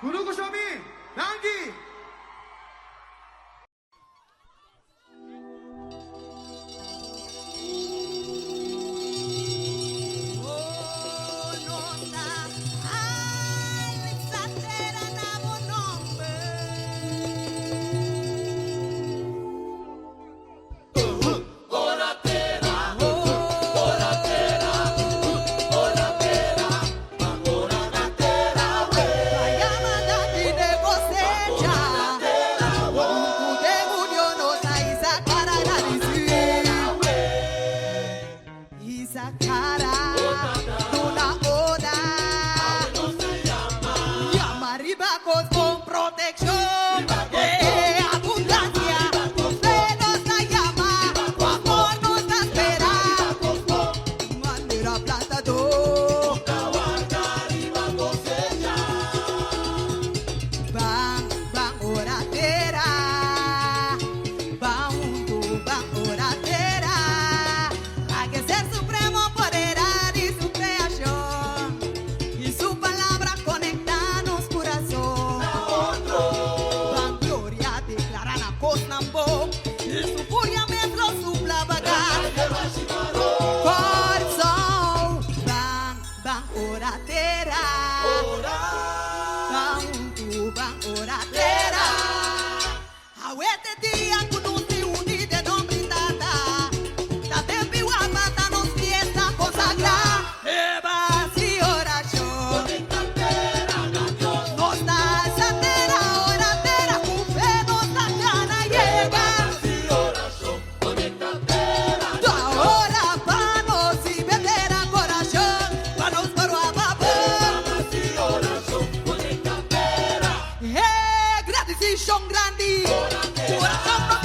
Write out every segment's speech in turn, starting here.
Guruku Shomi, Nangi. Su furia me lo supla vagar. Coração, bang, bang, orateira. Bang, bang, orateira. Awete dia kunusi uni de nombre tata. Ta tempi wapata nos fiesta consagra. Eva si oración. Nos da esa tera, oratera, con fe nos da gana llega. Ahora panos y vendera corazón, panos para babón. Gratidão grande, coração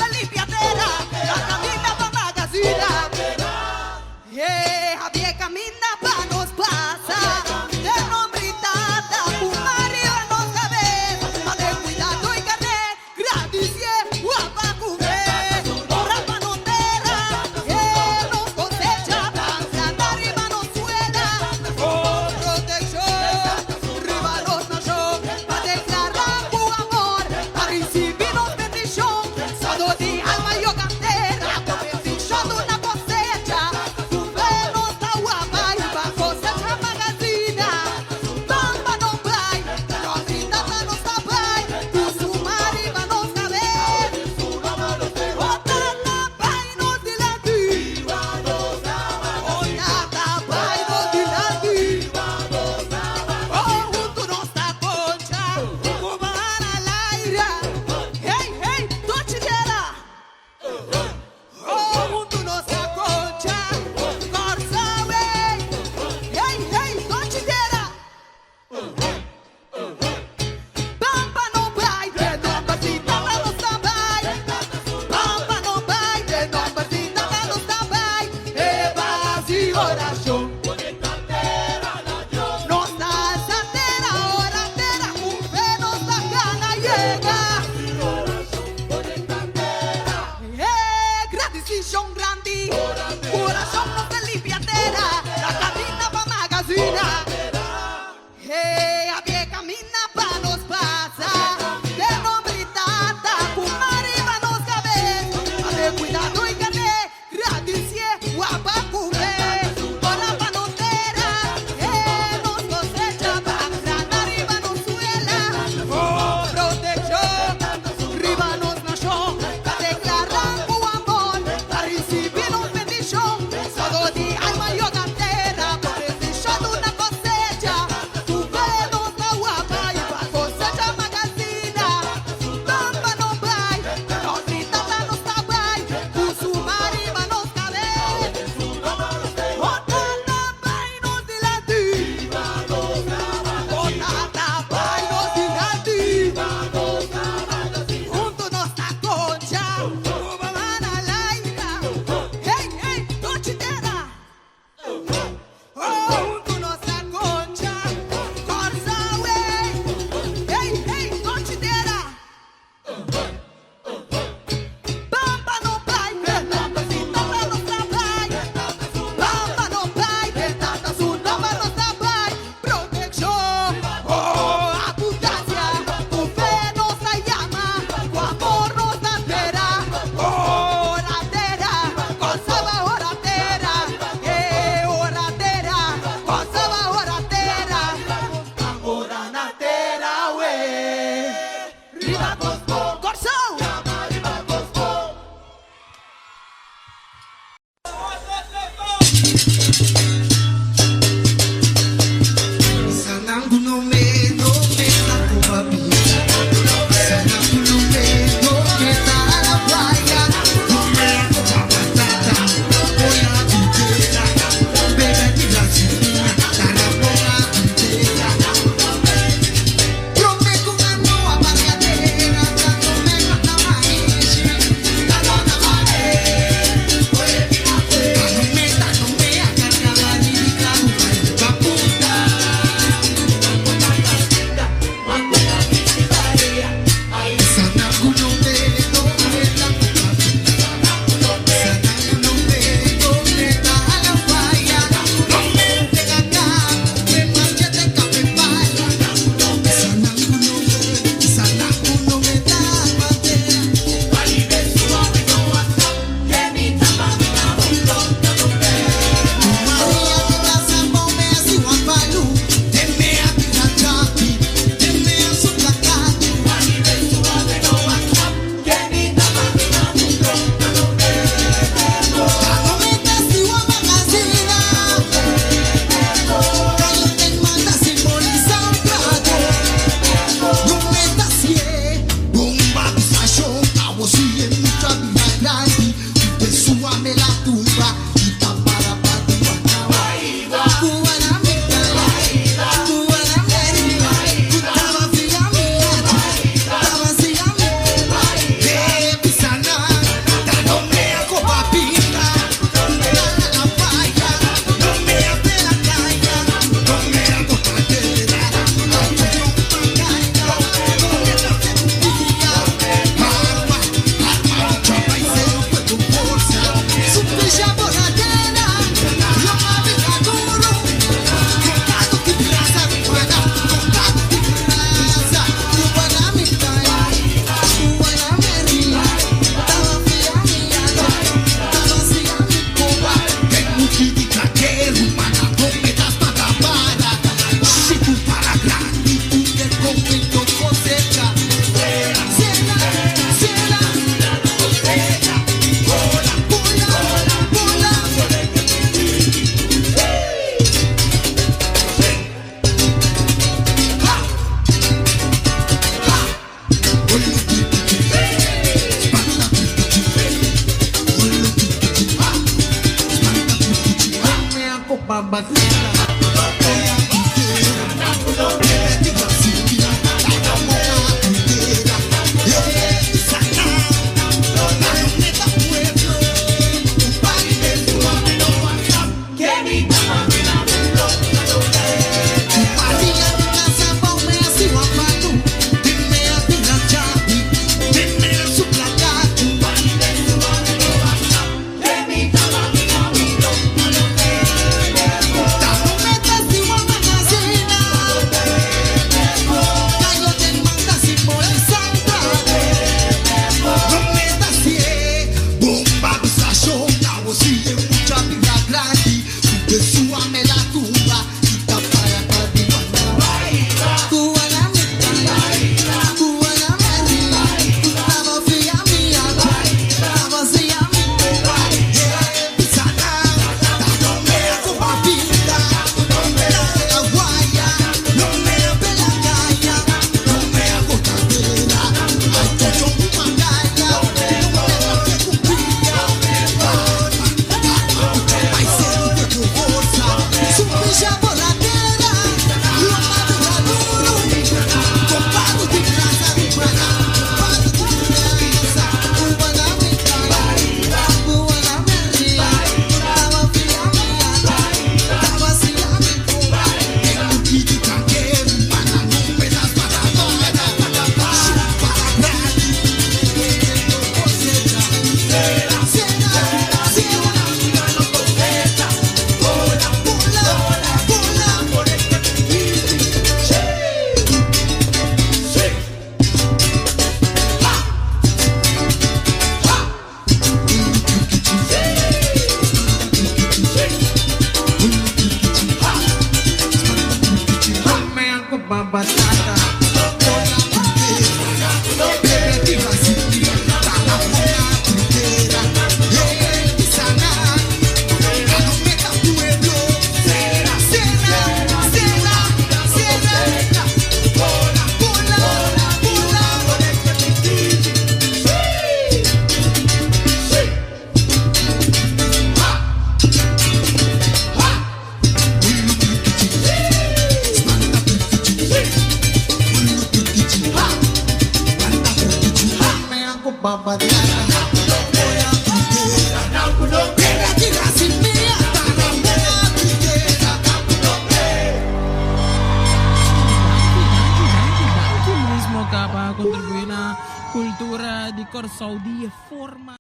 cultura di Corsol di forma.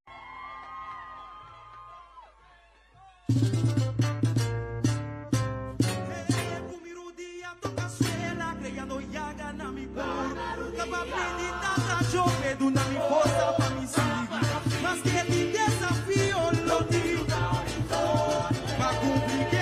Força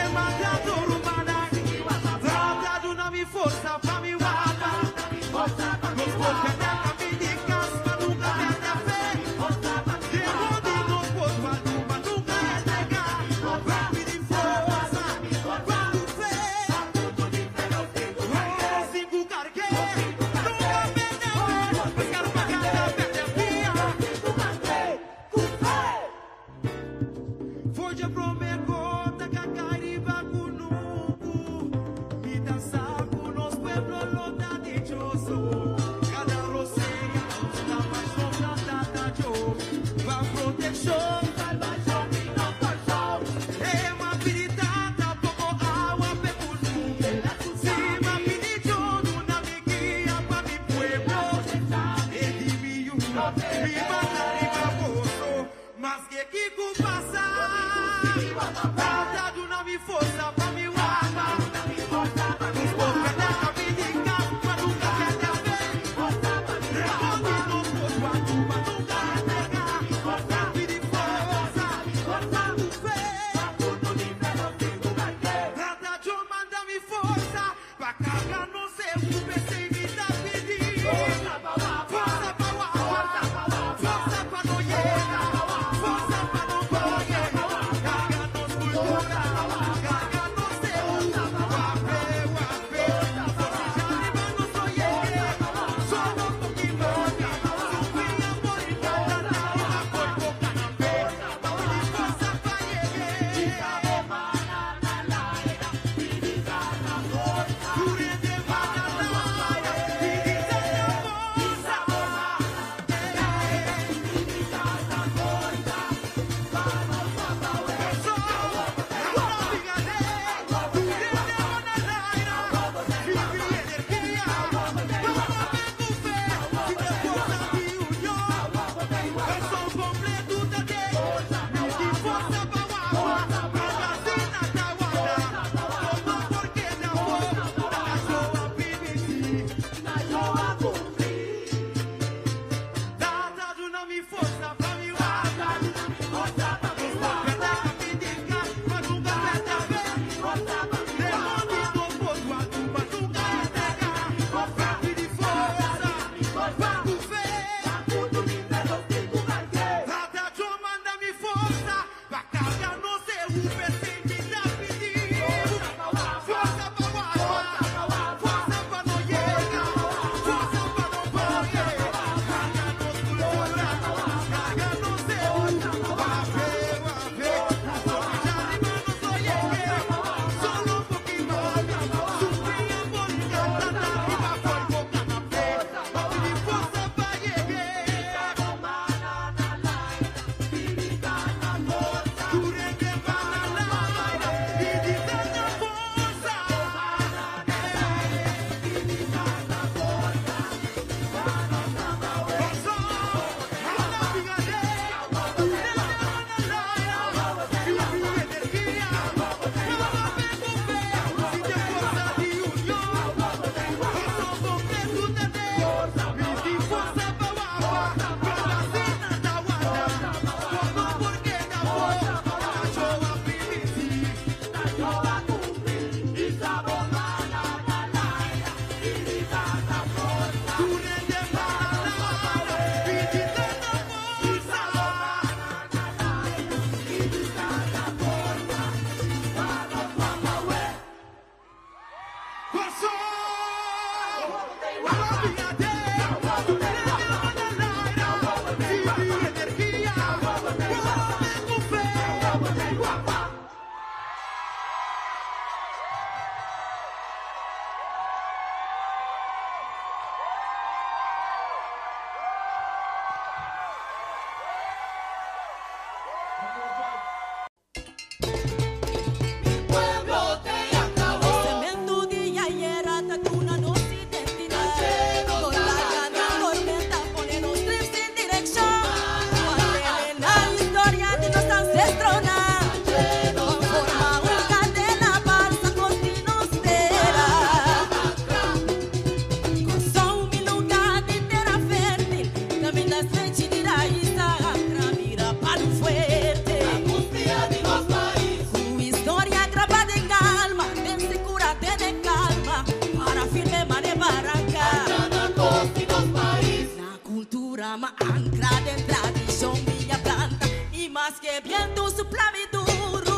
de tradición minha planta e mais que viento suplame duro.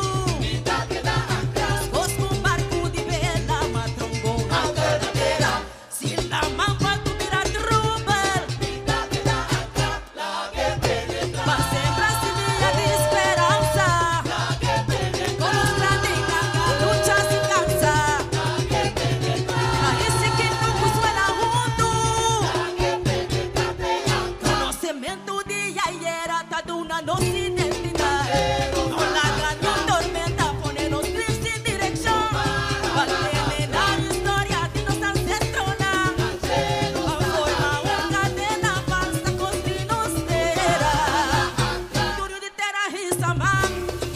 Os com barco de vela, matrongo na carreira. Se la mampa tu mira trubel, mas sempre se via de esperança. Com os grandes na luta se cansa. Parece que nunca suena junto. Conhecimento de Yayera tá dando nossa identidade. Não larga no tormenta, pone nos trilhos de direção. Batendo na história de nossa ancestrona. Forma cadena falsa costineira. Tudo de terra risamam,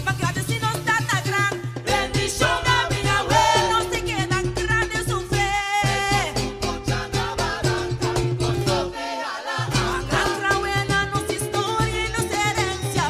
magada se não está tão grande. Bendição da minha ué, não se queda grande sofrer. A gran buena nos historia y nos herencia,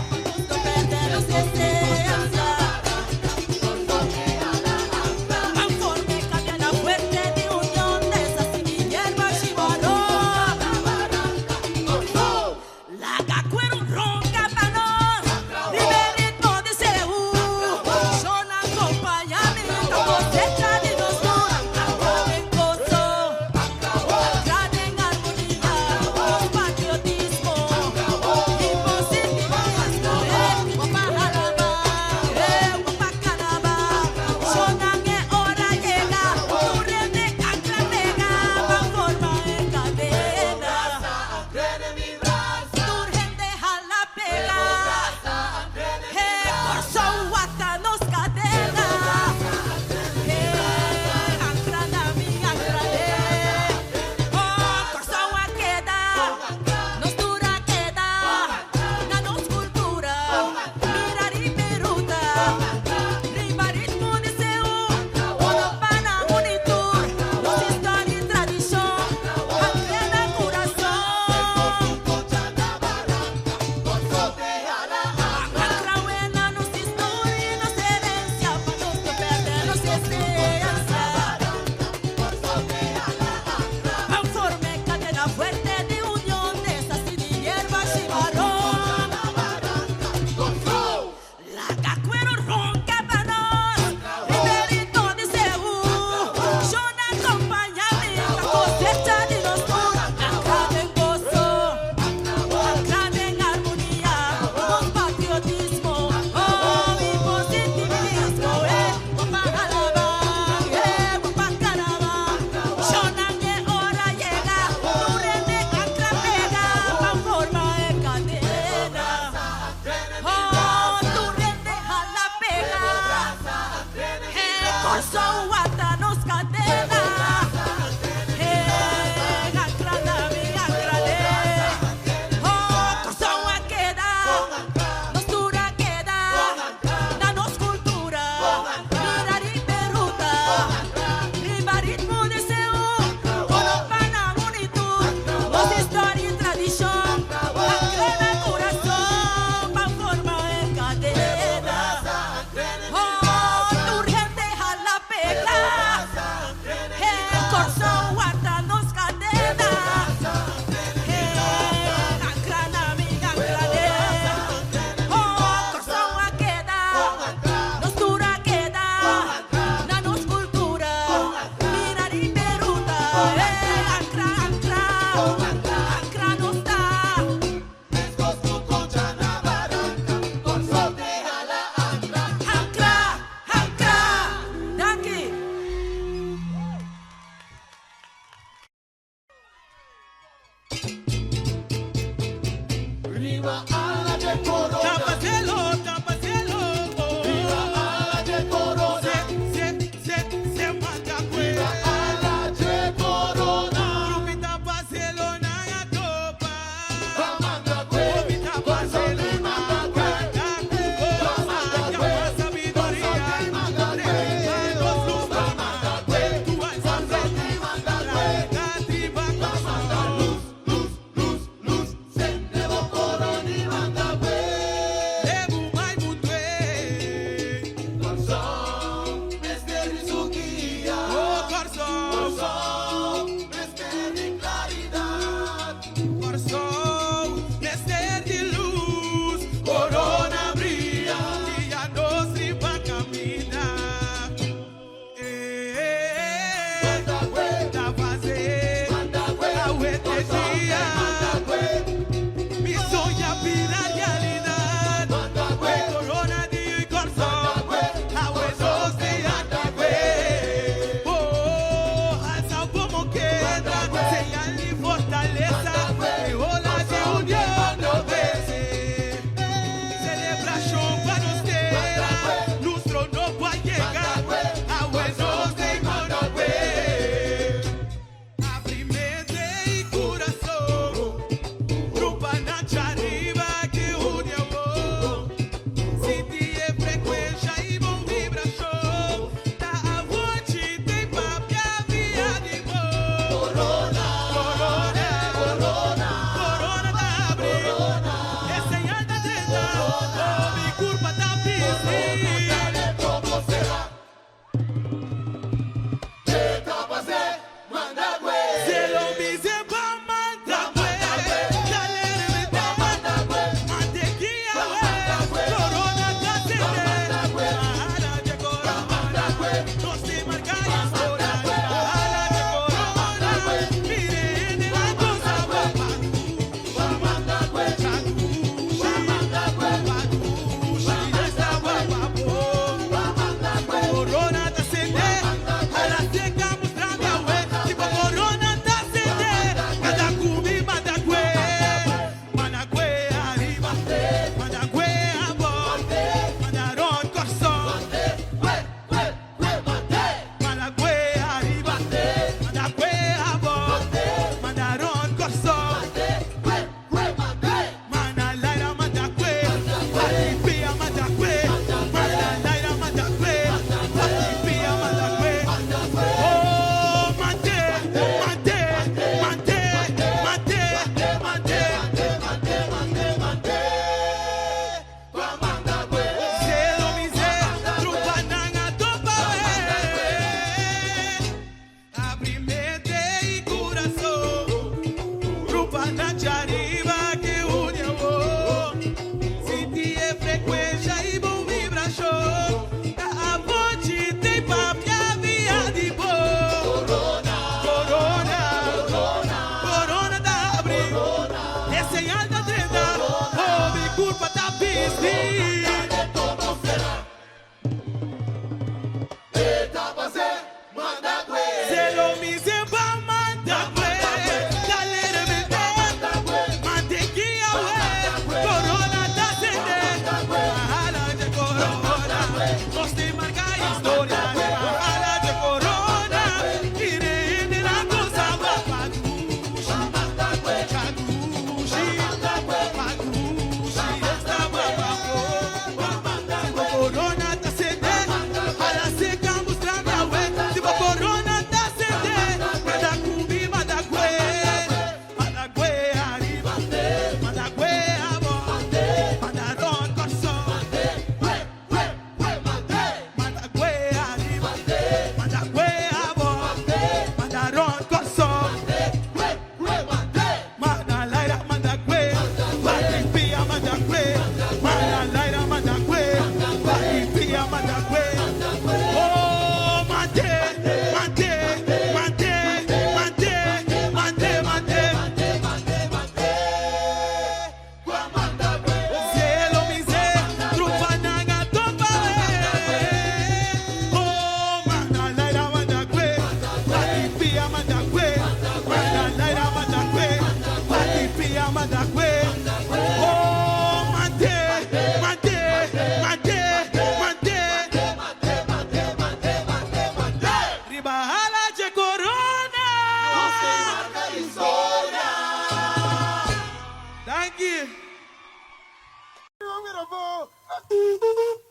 favor.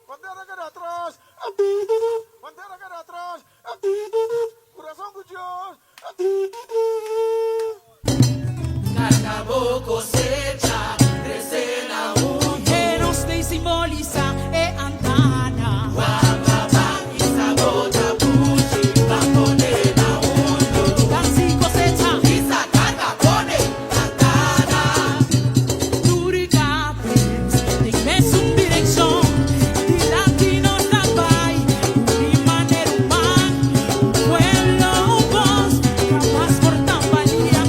Bandeira queda atrás. Bandeira queda atrás. Coração do Deus. Carnaval cosecha, recena un que nos simboliza e antana. Guamaba y sabota puchi, bambolena uno. Casi cosecha y sacarga pone antana. Turicapes, dime su dirección. Di latinos tambay, un manera humana. Un pueblo, un voz, capaz por tambalía.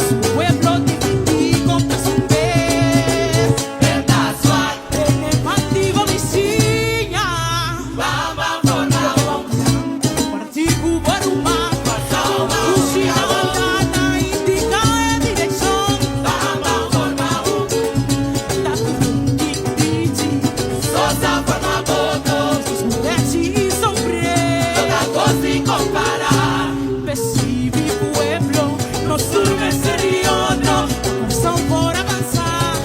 Su pueblo dividido, tras un vez. Verdad, suave, elevativo, vizinha. Bamba, formado. Partido, baruma. Usina, bandana, indica en dirección. Bamba, formado. La Titi, Sosa, forma votos. Esmudece y sombrero. Toda cosa sin comparar. Percibe pueblo, nos surge ser otro. Corazón por avanzar,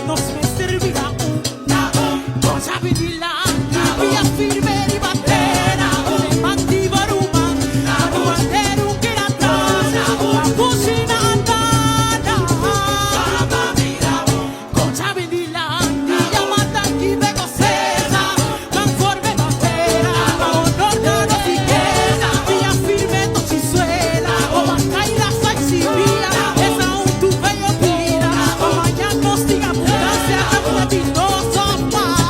nos me servirá una. Cosa vinila, vía firme y bandera. Levante baruma, aguantero que la traza. Cocina andana. Cosa vinila, vía mata aquí de cosecha. Conforme bandera, honor de la riqueza. Vía firme tochizuela, o bancaira saxivía. Esa un tu bello vida, o mañana nos diga abundancia, capitinoso paz.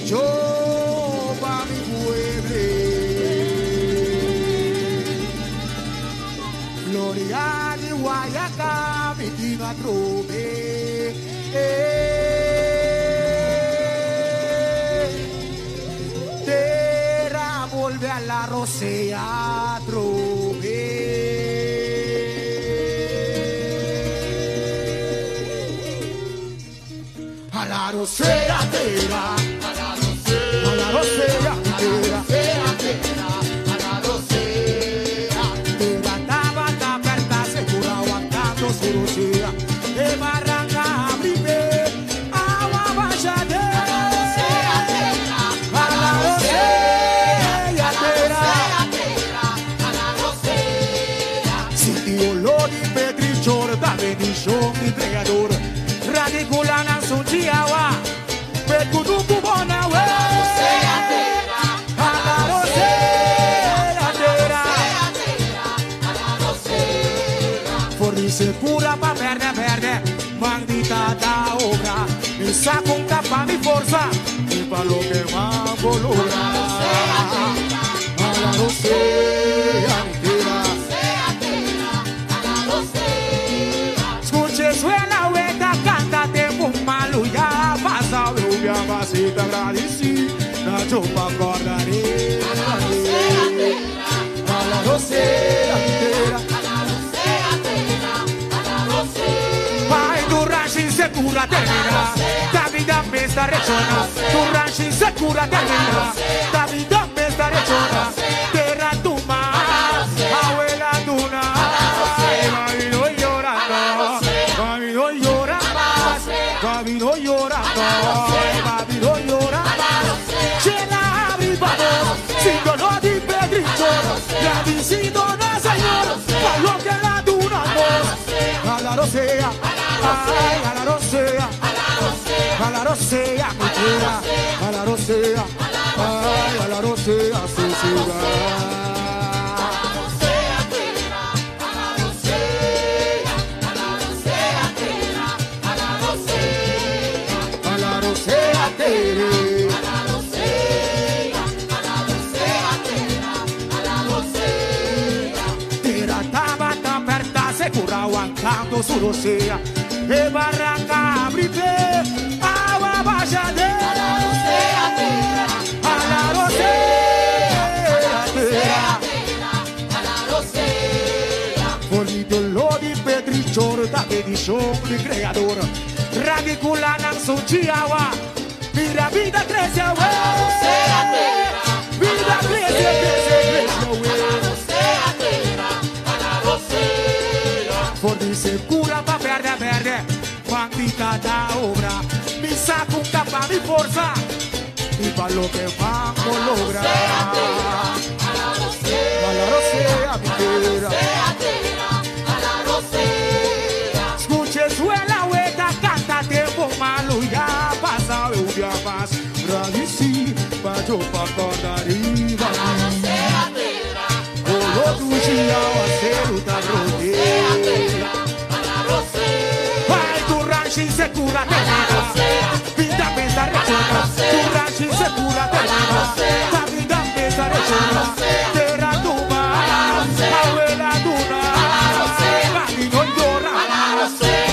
yo pa' mi pueblo. Florian y Guayacá, mi tía Trome. Terra vuelve a la Rosea Trome. A la Rosea Terra, a la Rosea Terra, a la Rosea Terra tava aperta, segura aguantando su Rosea. De barranca abrime, agua baixadeira. A la Rosea Terra, sitio Lodi Petrichor, da bendición mi pregador. Radiculana su chihuahua, Pecuducu Bonawe. A la Rosea Terra, fornice pura pa' verde, maldita da obra. Me saco un capa mi forza, y pa' lo que más logra. A la Rosea Terra, escuche suena hueta, cántate un malo ya pasa, lluvia vasita agradeci, la chopa guardaré. A la Rosea Terra, vai tu rancho insecura termina, da vida me sta regiona, tu rancho insecura termina, da vida me sta regiona, terra tu mar, abuela duna, mami no llorando, mami no llora más, mami no llora más, mami no llora más, ce la abrimos, sin dolor de pedrito, la visito no señor, pa' lo que la duramos, a la Rosea. Ay, a la Rosea, a la Rosea, mi tierra, a la Rosea, ay, a la Rosea, su ciudad. A la Rosea, Terra tava aperta, segura aguantando su Rosea. E barranca abrite, agua baixadeira. A la Rosea, bonito Lodi Petrichor, da bendición mi creador. Radiculana su chihuahua, mira vida crece, vida crece, fornice cura pa' verde, maldita da obra. Mi saco un capa mi forza, y pa' lo que mango logra. A la Rosea, mi tierra, escuche suela hueca, canta tiempo malo, ya pasa, lluvia más. Radici, pa' yo pa' acordar y va. Olo tu chihuahua, celuta rodea. Vai tu rancho insecura termina, vida pensa regiona, tu rancho insecura termina, la vida pensa regiona, terra tu mar, abuela duna, mami no llora más,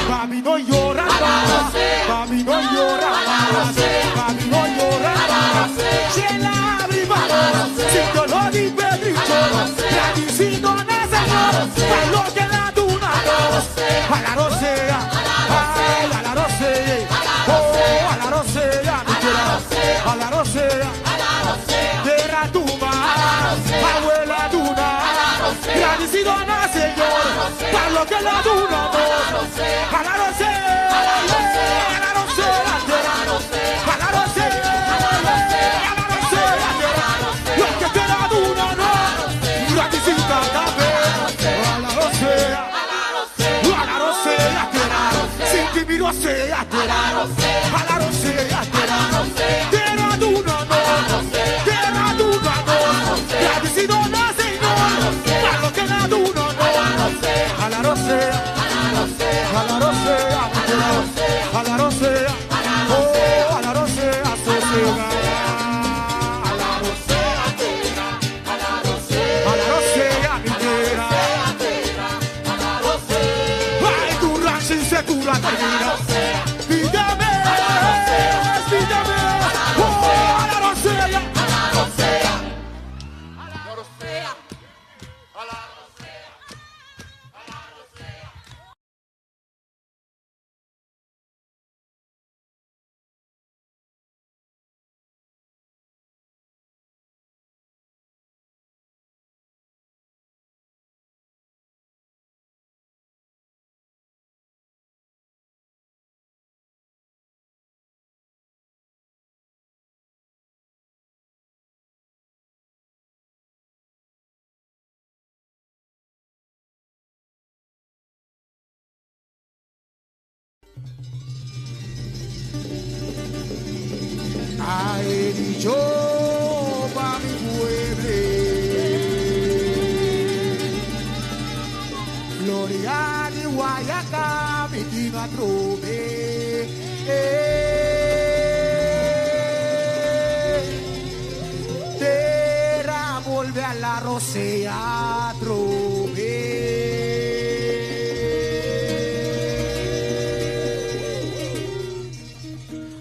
mami no llora más, mami no llora más, mami no llora más, se la abrimos, sin dolor y pedricho, tradicido na señor, pa' lo que la duna nos, a la Rosea. A la Rosea, oh, a la Rosea, mi tierra, a la Rosea, terra tu mar, abuela duna, agradecido na señor, para lo que la duna nos, a la Rosea, a la Rosea, terra, a la Rosea, terra, lo que te la duna nos, agradecida también, a la Rosea, sin mi Rosea, terra, a la Rosea, terra duna nos, terra duna nos, agradecido na señor, para lo que la duna nos, a la Rosea, a la Rosea, a la Rosea, oh, a la Rosea, sociedad. A ele yo pa mi pueblo, Gloria di Guayaca, mi diva trove. Terra vuelve a la rosea trove.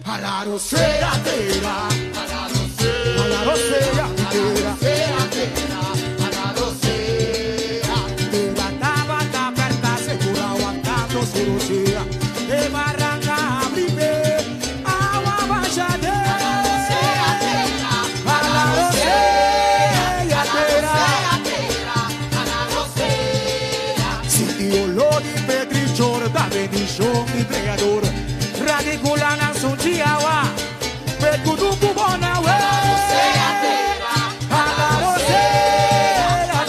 A la rosea terra, a la rosea terra, a la rosea terra tava aperta, segura aguantando su rosea. E barranca abribe, agua bajade. A la rosea terra, sitio lodi petrichor da bendición mi pregador. Radiculana son chiawa, pecuduku bona we. A la rosea,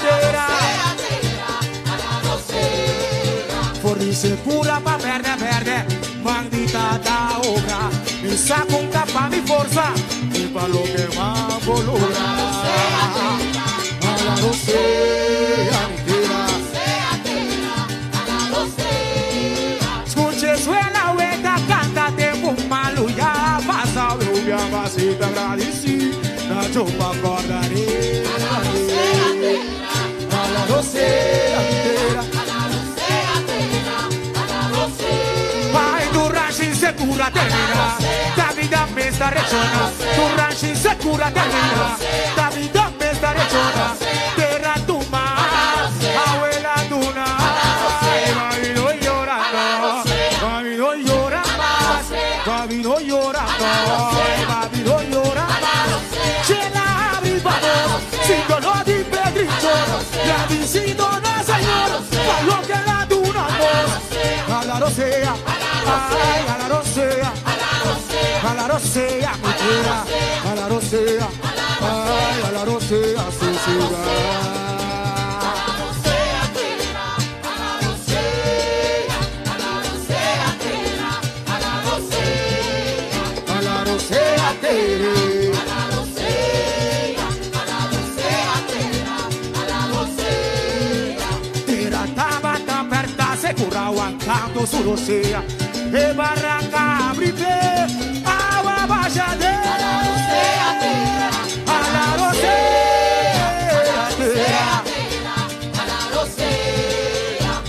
fornice pura pa verde, maldita da obra. Mi saco un capa mi forza, y pa lo que más volura. A la rosea, escuche suena hueca, cántate un malo ya pasa, lluvia vasita agradeci, la chopa guardaré. A la rosea, vai tu ranchi secura termina, la vida me sta regiona, tu ranchi secura termina, la vida me sta regiona, terra tu ma, abuela duna, mami no llorando, mami no llorando, mami no llorando, mami no llorando, ce la abri vamos, sin dolor di pedricho, la visito na señor, pa lo que la duna no, a la rosea. Ay, a la rosea, a la rosea, a la rosea, ay, a la rosea, sucia. A la rosea, Tira taba tan aperta, segura aguantando su rosea. E barranca abribe, agua bajade. A la rosea terra, a la rosea.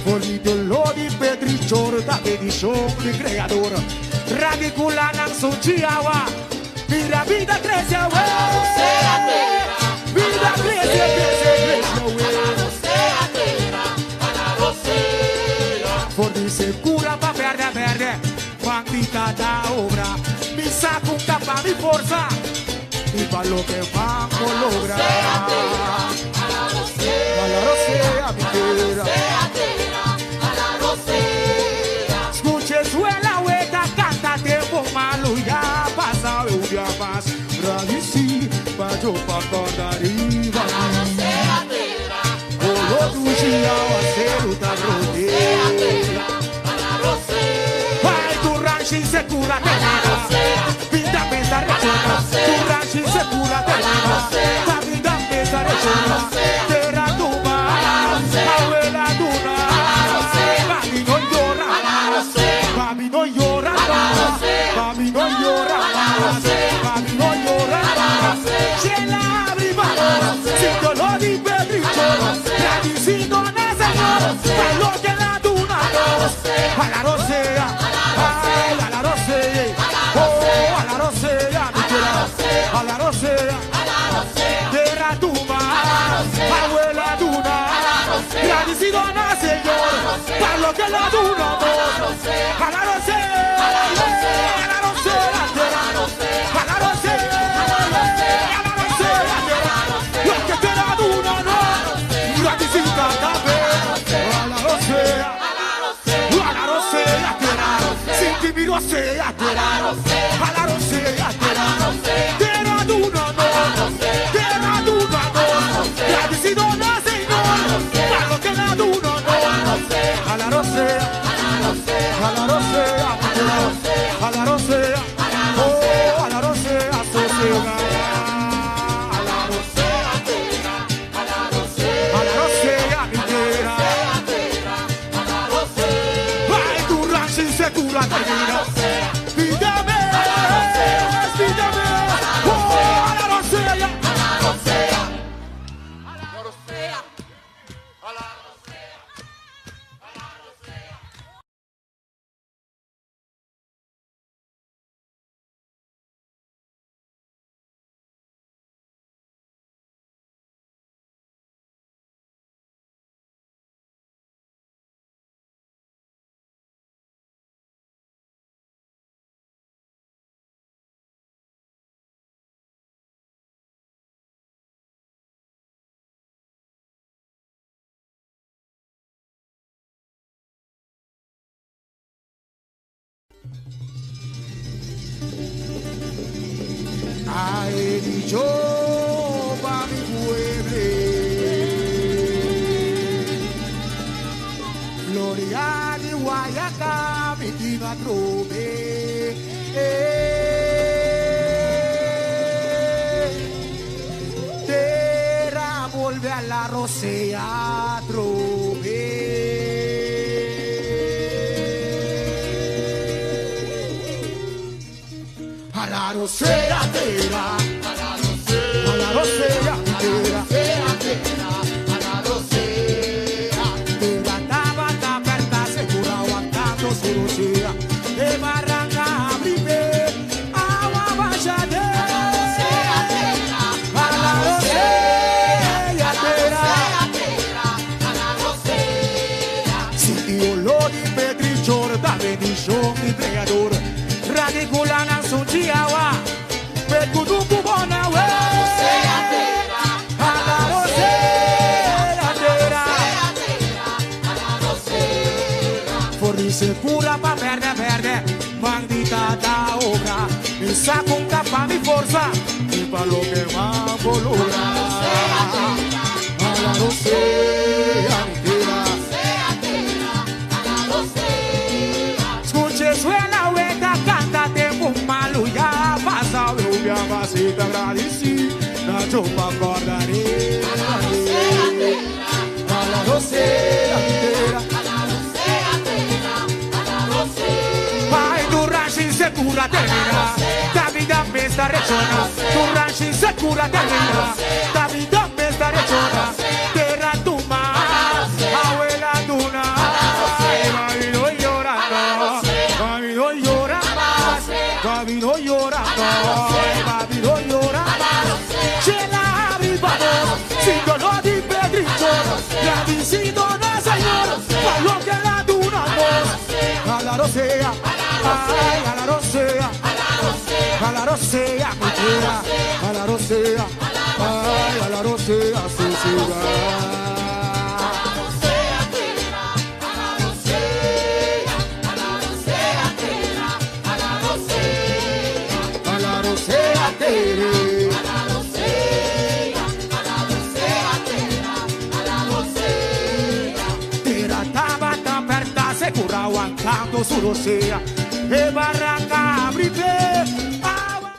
Polidelo di petrichor da bendición di creador. Radiculana son chiawa, mira vida crece a vida crece, fornice cura pa verde, maldita da obra. Mi saco un capa mi forza, y pa lo que vamos logra. A la rosea, mi tierra. Escuche suela hueca, cántate un malo ya pasa, un día más. Radisi, pa yo pa acordar arriba. Olo tu chiawa, celuta rodea. Vai tu ranchi secura termina, vida pensa regiona, tu ranchi secura termina, la vida pensa regiona, terra duma, abuela duna, mami no llora más, mami no llora más, mami no llora más, mami no llora más, se la abri vamos, sin dolor ni pedricho, tradicido en el Señor, para lo que la duna nos, a la rosea. A la rosea, oh, a la rosea, a la rosea, terra tuma, abuela duna, agradecido a Señor, para lo que la duna nos, a la rosea, a la rosea, a la rosea, lo que te la duna nos, agradecido también, a la rosea. Rosea, terra rosea, terra duna no, agradecido na Señor, para lo que la duna no, a la rosea, segura termina. Pídame, pídame. Oh, a la rosella. Ay, dicho va mi pueblo, Gloria di Guayacá, mi tino a trove. Terra vuelve a la rosea trove. A la rosea tera, a la rosea tera, a la rosea. Tera tabata aperta segura aguantando su rosea. De barranca abrime, agua bajade. A la rosea tera, a la rosea. Sitio Lodi Petrichor, da bendición mi creador. Radiculana son chiawa, pecuducu bona we. A la rosea tera, fornice pura pa verde, maldita da obra. Mi saco un capa mi forza, y pa lo que más volura. A la rosea tera, escuche suena hueca, cántate un malo ya pasa, lluvia vasita agradeci, na chupa acordaré. A la rosea tera, ay tu rancho segura termina, la vida me está rechona, tu rancho segura termina, la vida me está rechona, terra tu más, abuela duna, mami no llorando, mami no llora más, mami no llora más, mami no llora más, se la abre vamos, sin dolor de pedrito, la visito no señor, pa' lo que la duna voz, a la rosea, ay a la rosea, a la rosea, mi tierra, a la rosea, ay a la rosea, susurra. Tera tabata aperta segura aguantando su rosea. E barranca abrite,